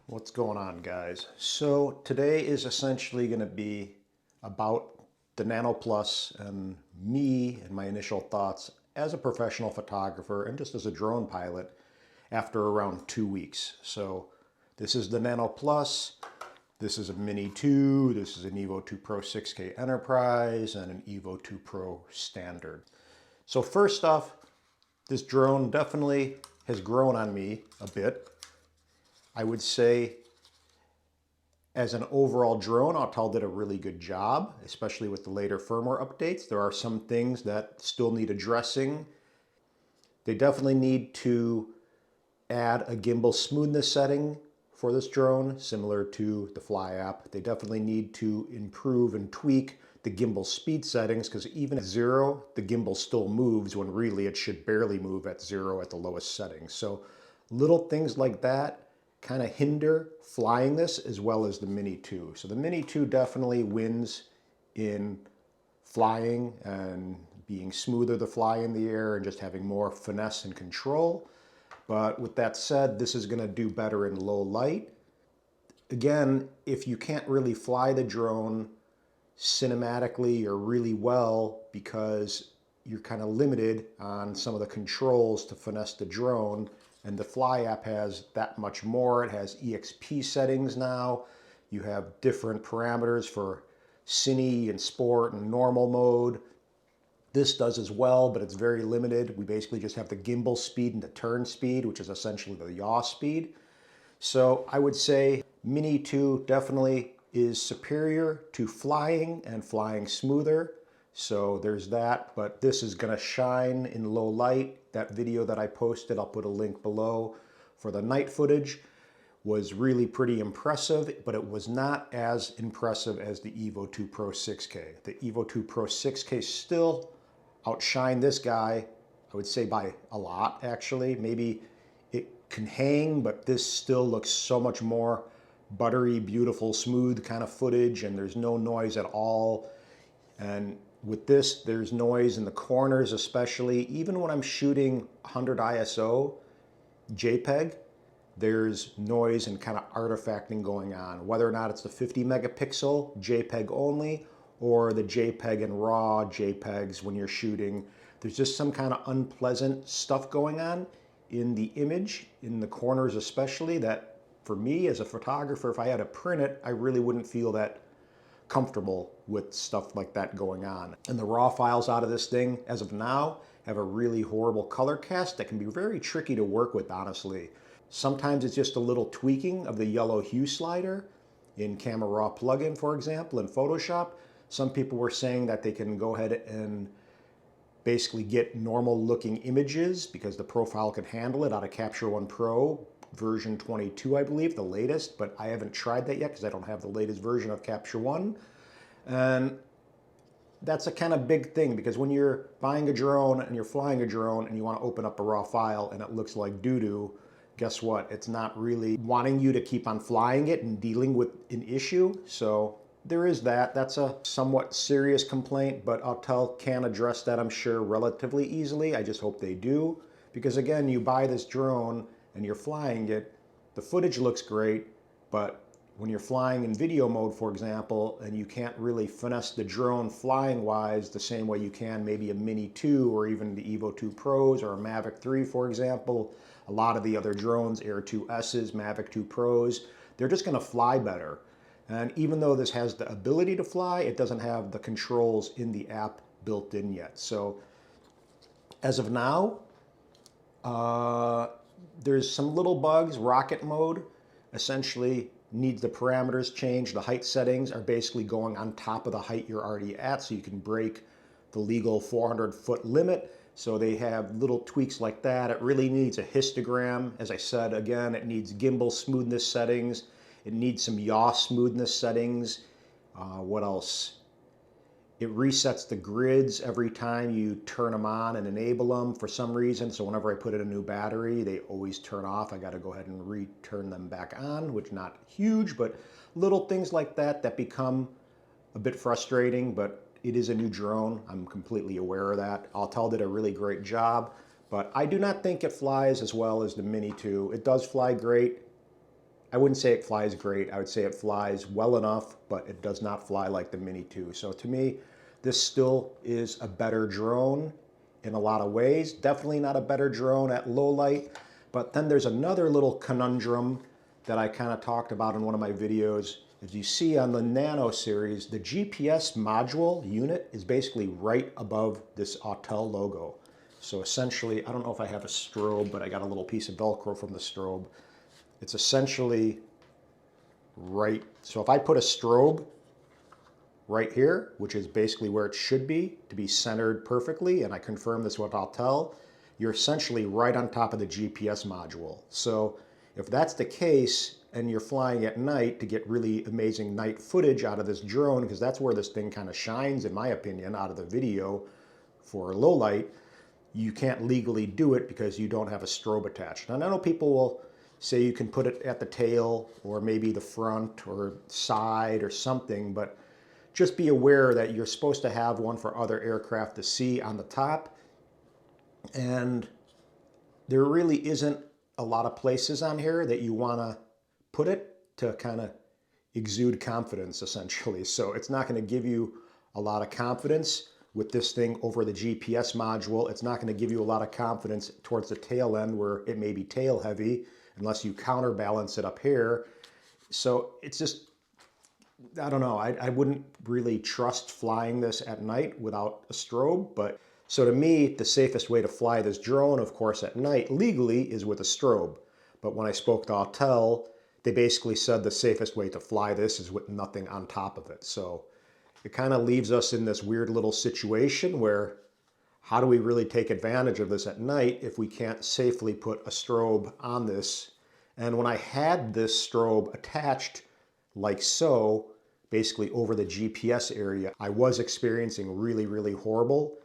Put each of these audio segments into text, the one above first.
What's going on, guys? So today is essentially going to be about the Nano Plus and me and my initial thoughts as a professional photographer and just as a drone pilot after around 2 weeks. So this is the Nano Plus, this is a Mini 2, this is an Evo 2 Pro 6K Enterprise, and an Evo 2 Pro Standard. So first off, this drone definitely has grown on me a bit. I would say as an overall drone, Autel did a really good job, especially with the later firmware updates. There are some things that still need addressing. They definitely need to add a gimbal smoothness setting for this drone, similar to the Fly app. They definitely need to improve and tweak the gimbal speed settings, because even at 0, the gimbal still moves when really it should barely move at 0 at the lowest settings. So little things like that kind of hinder flying this, as well as the Mini 2. So the Mini 2 definitely wins in flying and being smoother to fly in the air and just having more finesse and control. But with that said, this is going to do better in low light. Again, if you can't really fly the drone cinematically or really well because you're kind of limited on some of the controls to finesse the drone, and the Fly app has that much more. It has EXP settings now. You have different parameters for cine and sport and normal mode. This does as well, but it's very limited. We basically just have the gimbal speed and the turn speed, which is essentially the yaw speed. So I would say Mini 2 definitely is superior to flying and flying smoother. So there's that, but this is gonna shine in low light. That video that I posted, I'll put a link below for the night footage, was really pretty impressive, but it was not as impressive as the Evo 2 Pro 6K. The Evo 2 Pro 6K still outshined this guy, I would say by a lot actually. Maybe it can hang, but this still looks so much more buttery, beautiful, smooth kind of footage, and there's no noise at all. And with this, there's noise in the corners especially. Even when I'm shooting 100 ISO JPEG, there's noise and kind of artifacting going on, whether or not it's the 50 megapixel JPEG only or the JPEG and RAW JPEGs when you're shooting. There's just some kind of unpleasant stuff going on in the image, in the corners especially, that for me as a photographer, if I had to print it, I really wouldn't feel that comfortable with stuff like that going on. And the raw files out of this thing, as of now, have a really horrible color cast that can be very tricky to work with, honestly. Sometimes it's just a little tweaking of the yellow hue slider in Camera Raw plugin, for example, in Photoshop. Some people were saying that they can go ahead and basically get normal looking images because the profile can handle it out of Capture One Pro version 22, I believe, the latest, but I haven't tried that yet because I don't have the latest version of Capture One. And that's a kind of big thing, because when you're buying a drone and you're flying a drone and you want to open up a raw file and it looks like doo-doo, guess what? It's not really wanting you to keep on flying it and dealing with an issue. So there is that. That's a somewhat serious complaint, but Autel can address that, I'm sure, relatively easily. I just hope they do, because again, you buy this drone and you're flying it, the footage looks great, but when you're flying in video mode, for example, and you can't really finesse the drone flying-wise the same way you can maybe a Mini 2 or even the Evo 2 Pros or a Mavic 3, for example, a lot of the other drones, Air 2Ss, Mavic 2 Pros, they're just gonna fly better. And even though this has the ability to fly, it doesn't have the controls in the app built in yet. So as of now, there's some little bugs. Rocket mode essentially needs the parameters changed. The height settings are basically going on top of the height you're already at, so you can break the legal 400-foot limit. So they have little tweaks like that. It really needs a histogram. As I said, again, it needs gimbal smoothness settings. It needs some yaw smoothness settings. What else? It resets the grids every time you turn them on and enable them for some reason. So whenever I put in a new battery, they always turn off. I got to go ahead and return them back on, which not huge, but little things like that that become a bit frustrating, but it is a new drone. I'm completely aware of that. Autel did a really great job, but I do not think it flies as well as the Mini 2. It does fly great. I wouldn't say it flies great. I would say it flies well enough, but it does not fly like the Mini 2. So to me, this still is a better drone in a lot of ways. Definitely not a better drone at low light. But then there's another little conundrum that I kind of talked about in one of my videos. As you see on the Nano series, the GPS module unit is basically right above this Autel logo. So essentially, I don't know if I have a strobe, but I got a little piece of Velcro from the strobe. It's essentially right. So if I put a strobe right here, which is basically where it should be to be centered perfectly, and I confirm this with Autel, you're essentially right on top of the GPS module. So if that's the case, and you're flying at night to get really amazing night footage out of this drone, because that's where this thing kind of shines, in my opinion, out of the video for low light, you can't legally do it because you don't have a strobe attached. And I know people will say you can put it at the tail or maybe the front or side or something, but just be aware that you're supposed to have one for other aircraft to see on the top. And there really isn't a lot of places on here that you want to put it to kind of exude confidence, essentially. So it's not going to give you a lot of confidence with this thing over the GPS module. It's not going to give you a lot of confidence towards the tail end where it may be tail heavy unless you counterbalance it up here. So it's just, I don't know, I wouldn't really trust flying this at night without a strobe. But so to me, the safest way to fly this drone, of course, at night legally is with a strobe. But when I spoke to Autel, they basically said the safest way to fly this is with nothing on top of it. So it kind of leaves us in this weird little situation where how do we really take advantage of this at night if we can't safely put a strobe on this? And when I had this strobe attached like so, basically over the GPS area, I was experiencing really, really horrible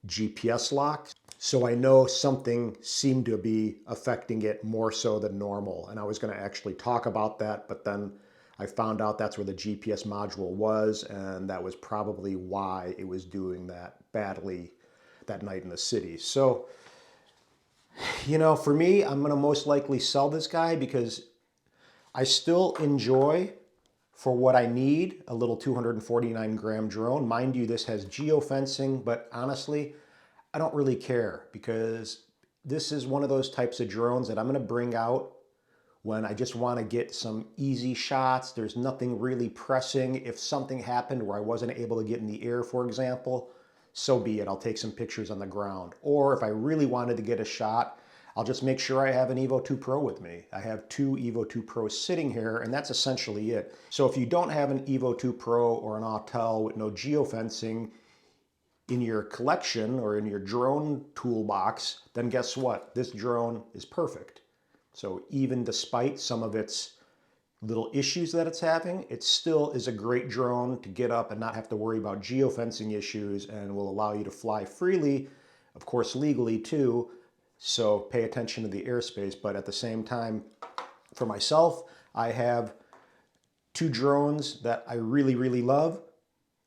GPS lock. So I know something seemed to be affecting it more so than normal. And I was going to actually talk about that, but then I found out that's where the GPS module was, and that was probably why it was doing that badly that night in the city. So, you know, for me, I'm going to most likely sell this guy because I still enjoy, for what I need, a little 249 gram drone. Mind you, this has geofencing, but honestly, I don't really care because this is one of those types of drones that I'm going to bring out when I just want to get some easy shots. There's nothing really pressing. If something happened where I wasn't able to get in the air, for example, so be it. I'll take some pictures on the ground. Or if I really wanted to get a shot, I'll just make sure I have an Evo 2 Pro with me. I have two Evo 2 Pros sitting here, and that's essentially it. So if you don't have an Evo 2 Pro or an Autel with no geofencing in your collection or in your drone toolbox, then guess what? This drone is perfect. So even despite some of its little issues that it's having, it still is a great drone to get up and not have to worry about geofencing issues, and will allow you to fly freely, of course legally too. So pay attention to the airspace. But at the same time, for myself, I have two drones that I really, really love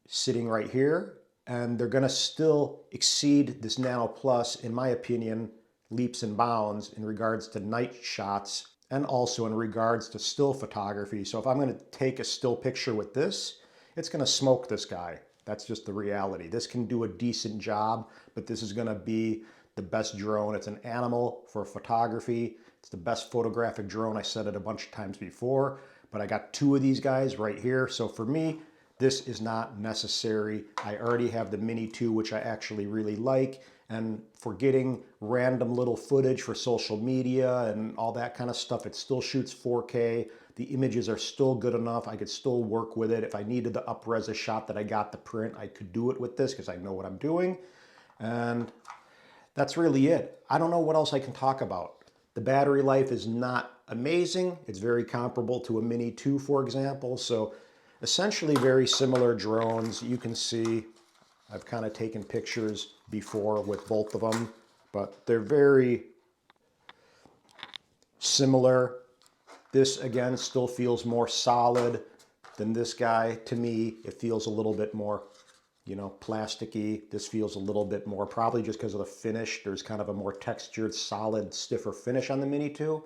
sitting right here, and they're going to still exceed this Nano Plus, in my opinion, leaps and bounds in regards to night shots and also in regards to still photography. So if I'm going to take a still picture with this, it's going to smoke this guy. That's just the reality. This can do a decent job, but this is going to be the best drone. It's an animal for photography. It's the best photographic drone. I said it a bunch of times before, but I got two of these guys right here. So for me, this is not necessary. I already have the Mini 2, which I actually really like. And for getting random little footage for social media and all that kind of stuff, it still shoots 4K. The images are still good enough. I could still work with it. If I needed to up-res a shot that I got to print, I could do it with this because I know what I'm doing. And that's really it. I don't know what else I can talk about. The battery life is not amazing. It's very comparable to a Mini 2, for example. So essentially very similar drones. You can see I've kind of taken pictures before with both of them, but they're very similar. This, again, still feels more solid than this guy. To me, it feels a little bit more, you know, plasticky. This feels a little bit more, probably just because of the finish. There's kind of a more textured, solid, stiffer finish on the Mini 2.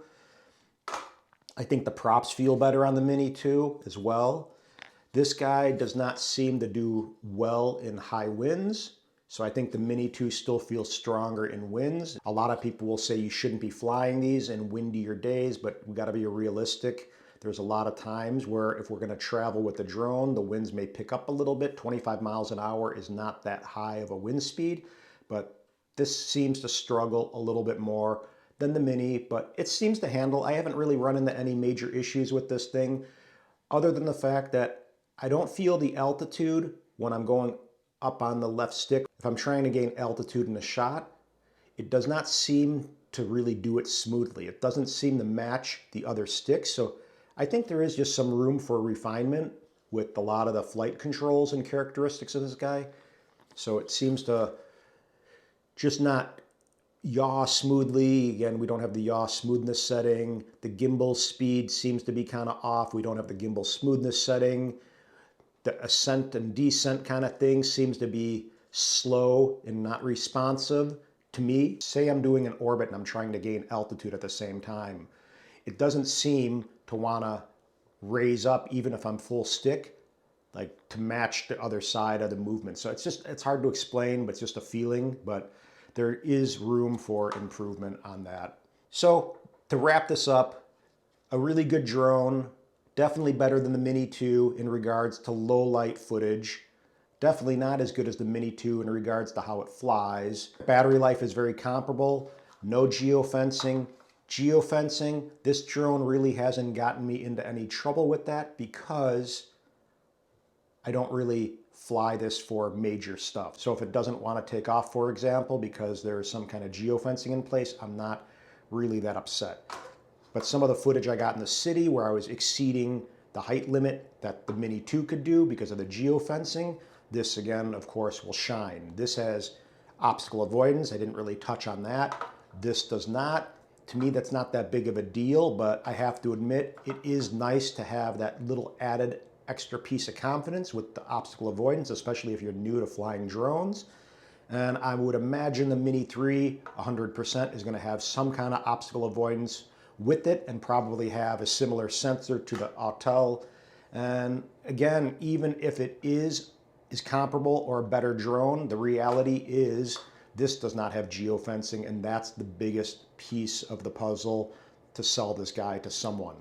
I think the props feel better on the Mini 2 as well. This guy does not seem to do well in high winds. So I think the Mini 2 still feels stronger in winds. A lot of people will say you shouldn't be flying these in windier days, but we gotta be realistic. There's a lot of times where if we're gonna travel with the drone, the winds may pick up a little bit. 25 miles an hour is not that high of a wind speed, but this seems to struggle a little bit more than the Mini, but it seems to handle. I haven't really run into any major issues with this thing, other than the fact that I don't feel the altitude when I'm going up on the left stick. If I'm trying to gain altitude in a shot, it does not seem to really do it smoothly. It doesn't seem to match the other sticks. So I think there is just some room for refinement with a lot of the flight controls and characteristics of this guy. So it seems to just not yaw smoothly. Again, we don't have the yaw smoothness setting. The gimbal speed seems to be kind of off. We don't have the gimbal smoothness setting. The ascent and descent kind of thing seems to be slow and not responsive to me. Say I'm doing an orbit and I'm trying to gain altitude at the same time. It doesn't seem to want to raise up even if I'm full stick, like to match the other side of the movement. So it's hard to explain, but it's just a feeling, but there is room for improvement on that. So to wrap this up, a really good drone. Definitely better than the Mini 2 in regards to low light footage. Definitely not as good as the Mini 2 in regards to how it flies. Battery life is very comparable. No geofencing. Geofencing, this drone really hasn't gotten me into any trouble with that because I don't really fly this for major stuff. So if it doesn't want to take off, for example, because there's some kind of geofencing in place, I'm not really that upset. But some of the footage I got in the city where I was exceeding the height limit that the Mini 2 could do because of the geofencing, this again, of course, will shine. This has obstacle avoidance. I didn't really touch on that. This does not. To me, that's not that big of a deal, but I have to admit, it is nice to have that little added extra piece of confidence with the obstacle avoidance, especially if you're new to flying drones. And I would imagine the Mini 3 100% is going to have some kind of obstacle avoidance with it and probably have a similar sensor to the Autel. And again, even if it is comparable or a better drone, the reality is this does not have geofencing, and that's the biggest piece of the puzzle to sell this guy to someone.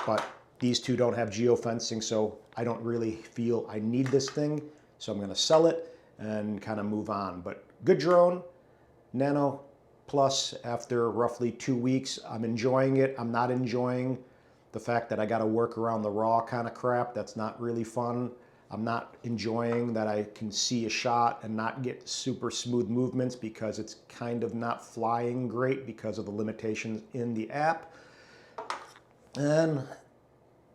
But these two don't have geofencing, so I don't really feel I need this thing. So I'm going to sell it and kind of move on. But good drone, Nano Plus after roughly 2 weeks. I'm enjoying it. I'm not enjoying the fact that I got to work around the raw kind of crap. That's not really fun. I'm not enjoying that I can see a shot and not get super smooth movements because it's kind of not flying great because of the limitations in the app. And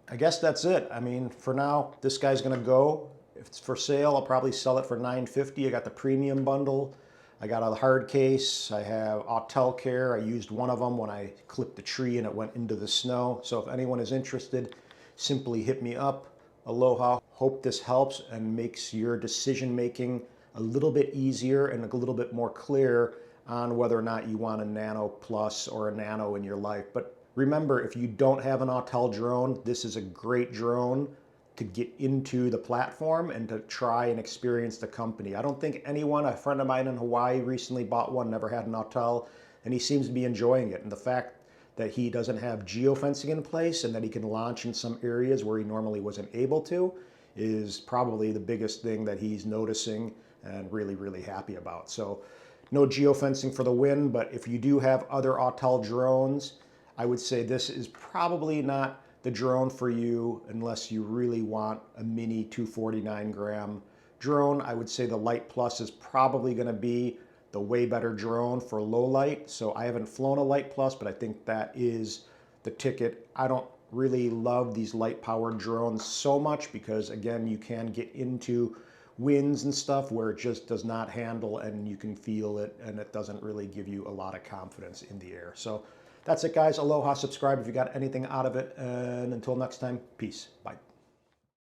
I guess that's it. I mean, for now, this guy's gonna go. If it's for sale, I'll probably sell it for $950. I got the premium bundle. I got a hard case. I have Autel care. I used one of them when I clipped the tree and it went into the snow. So if anyone is interested, simply hit me up. Aloha. Hope this helps and makes your decision making a little bit easier and a little bit more clear on whether or not you want a Nano Plus or a Nano in your life. But remember, if you don't have an Autel drone, this is a great drone to get into the platform and to try and experience the company. I don't think anyone, a friend of mine in Hawaii recently bought one, never had an Autel, and he seems to be enjoying it. And the fact that he doesn't have geofencing in place and that he can launch in some areas where he normally wasn't able to is probably the biggest thing that he's noticing and really, really happy about. So no geofencing for the win, but if you do have other Autel drones, I would say this is probably not the drone for you unless you really want a mini 249 gram drone. I would say the Light Plus is probably going to be the way better drone for low light. So I haven't flown a Light Plus, but I think that is the ticket. I don't really love these light powered drones so much because again, you can get into winds and stuff where it just does not handle and you can feel it and it doesn't really give you a lot of confidence in the air. So that's it, guys. Aloha, subscribe if you got anything out of it. And until next time, peace. Bye.